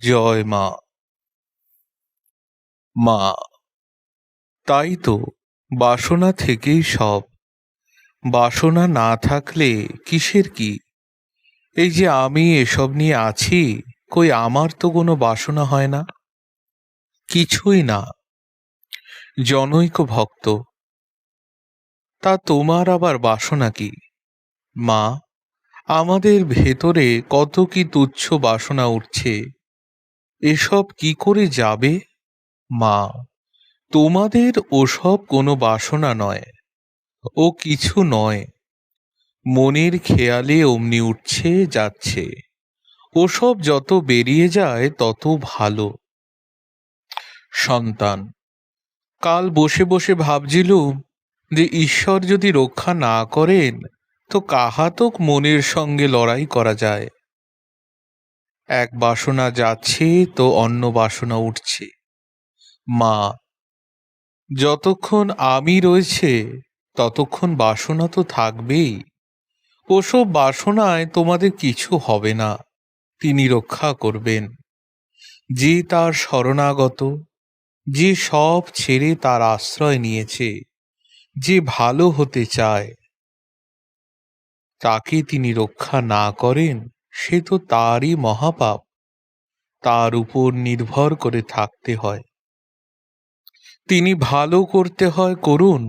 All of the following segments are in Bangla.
জয় মা। মা, তাই তো, বাসনা থেকেই সব। বাসনা না থাকলে কিসের কি? এই যে আমি এসব নিয়ে আছি, কই আমার তো কোনো বাসনা হয় না, কিছুই না। জনৈক ভক্ত, তা তোমার আবার বাসনা কি? মা, আমাদের ভেতরে কত কি তুচ্ছ বাসনা উঠছে, এসব কি করে যাবে? মা, তোমাদের ওসব কোনো বাসনা নয়, ও কিছু নয়। মনের খেয়ালে অমনি উঠছে যাচ্ছে, ওসব যত বেরিয়ে যায় তত ভালো। সন্তান, কাল বসে বসে ভাবছিলুম যে ঈশ্বর যদি রক্ষা না করেন তো কাহাতক মনের সঙ্গে লড়াই করা যায়। এক বাসনা যাচ্ছে তো অন্য বাসনা উঠছে। মা, যতক্ষণ আমি রয়েছে ততক্ষণ বাসনা তো থাকবেই। ওসব বাসনায় তোমাদের কিছু হবে না, তিনি রক্ষা করবেন। যে তার শরণাগত, যে সব ছেড়ে তার আশ্রয় নিয়েছে, যে ভালো হতে চায়, তাকে তিনি রক্ষা না করেন সে তো তারই মহাপাপ। তার উপর নির্ভর করে থাকতে হয়। তিনি ভালো করতে হয় করুন,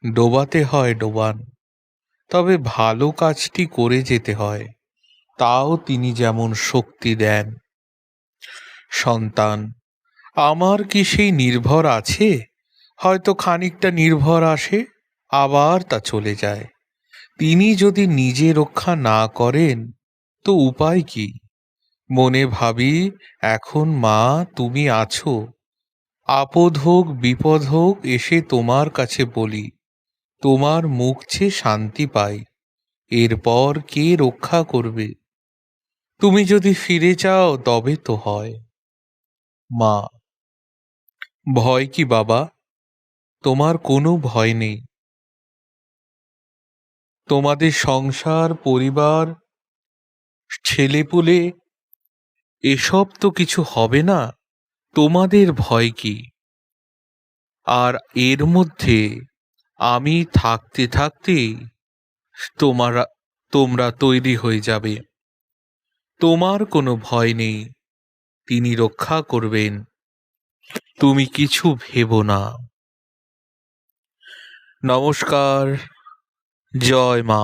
ডোবাতে হয় ডোবান, তবে ভালো কাজটি করে যেতে হয়, তাও তিনি যেমন শক্তি দেন। সন্তান, আমার কি সেই নির্ভর আছে? হয়তো খানিকটা নির্ভর আসে, আবার তা চলে যায়। তিনি যদি নিজে রক্ষা না করেন তো উপায় কি? মনে ভাবি, এখন মা তুমি আছো, আপদ হোক বিপদ হোক এসে তোমার কাছে বলি, তোমার মুখ চেয়ে শান্তি পাই। এরপর কে রক্ষা করবে? তুমি যদি ফিরে যাও তবে তো হয়। মা, ভয় কি বাবা? তোমার কোনো ভয় নেই। তোমাদের সংসার পরিবার ছেলেপুলে এসব তো কিছু হবে না, তোমাদের ভয় কি? আর এর মধ্যে আমি থাকতে থাকতেই তোমারা তোমরা তৈরি হয়ে যাবে। তোমার কোনো ভয় নেই, তিনি রক্ষা করবেন। তুমি কিছু ভেবো না। নমস্কার। জয় মা।